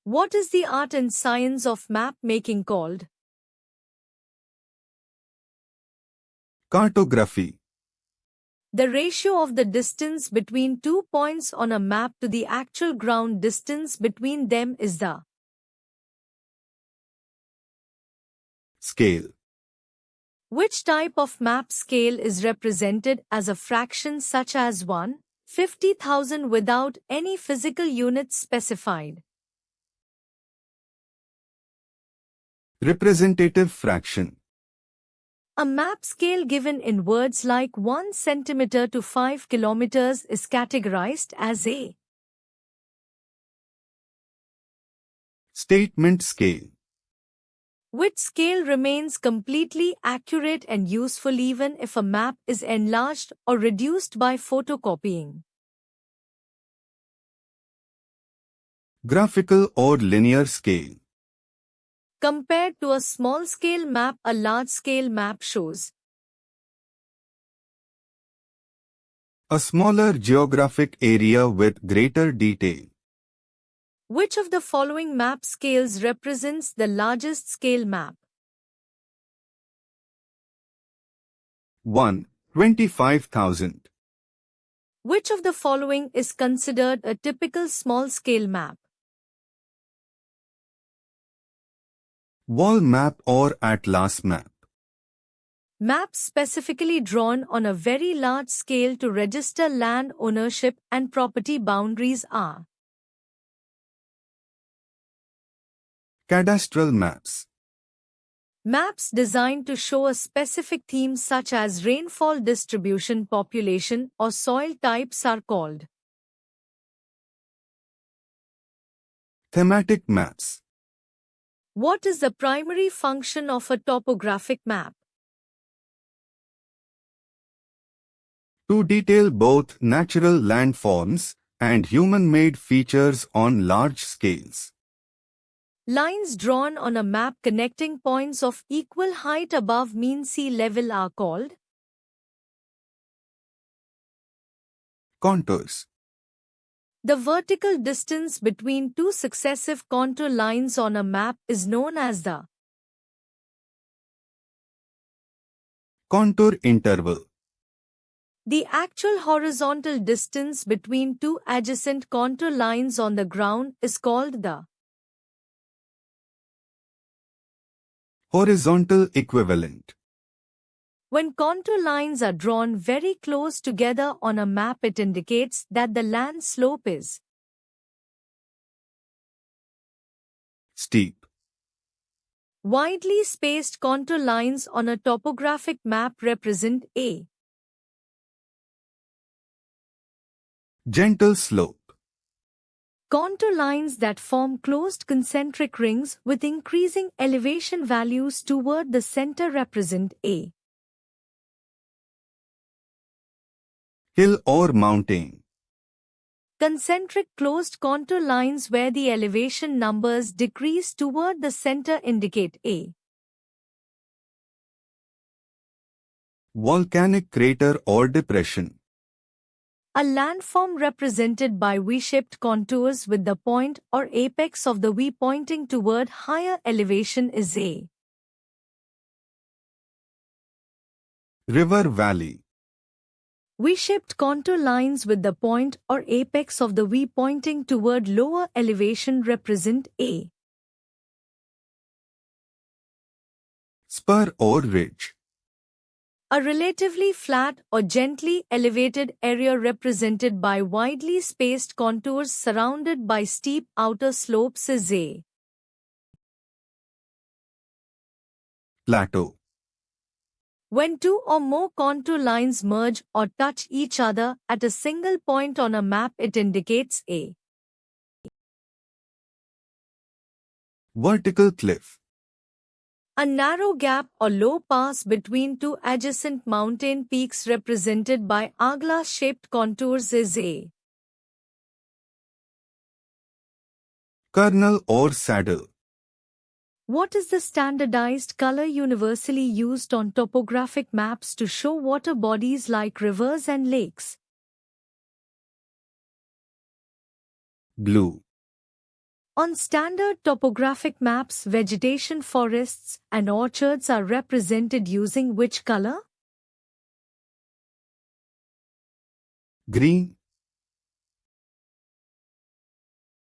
What is the art and science of map making called? Cartography. The ratio of the distance between 2 points on a map to the actual ground distance between them is the Scale. Which type of map scale is represented as a fraction such as 1/50,000 without any physical units specified? Representative fraction. A map scale given in words like 1 centimeter to 5 kilometers is categorized as a Statement scale. which scale remains completely accurate and useful even if a map is enlarged or reduced by photocopying. Graphical or linear scale. Compared to a small-scale map, a large-scale map shows A smaller geographic area with greater detail. which of the following map scales represents the largest scale map? 1. 25,000. Which of the following is considered a typical small-scale map? Wall map or atlas map. Maps specifically drawn on a very large scale to register land ownership and property boundaries are Cadastral maps. maps designed to show a specific theme such as rainfall distribution, population, or soil types are called Thematic maps. What is the primary function of a topographic map? To detail both natural landforms and human-made features on large scales. Lines drawn on a map connecting points of equal height above mean sea level are called Contours. the vertical distance between two successive contour lines on a map is known as the Contour interval. the actual horizontal distance between two adjacent contour lines on the ground is called the Horizontal equivalent. When contour lines are drawn very close together on a map, it indicates that the land slope is Steep. widely spaced. Contour lines on a topographic map represent a Gentle slope. contour lines that form closed concentric rings with increasing elevation values toward the center represent a Hill or mountain. concentric closed contour lines where the elevation numbers decrease toward the center indicate a Volcanic crater or depression. a landform represented by V-shaped contours with the point or apex of the V pointing toward higher elevation is a River valley. V-shaped contour lines with the point or apex of the V pointing toward lower elevation represent a Spur or ridge. a relatively flat or gently elevated area represented by widely spaced contours surrounded by steep outer slopes is a Plateau. when two or more contour lines merge or touch each other at a single point on a map, it indicates a Vertical cliff. a narrow gap or low pass between two adjacent mountain peaks represented by hourglass-shaped contours is a Kernel or saddle. What is the standardized color universally used on topographic maps to show water bodies like rivers and lakes? Blue. On standard topographic maps, vegetation, forests, and orchards are represented using which color? Green.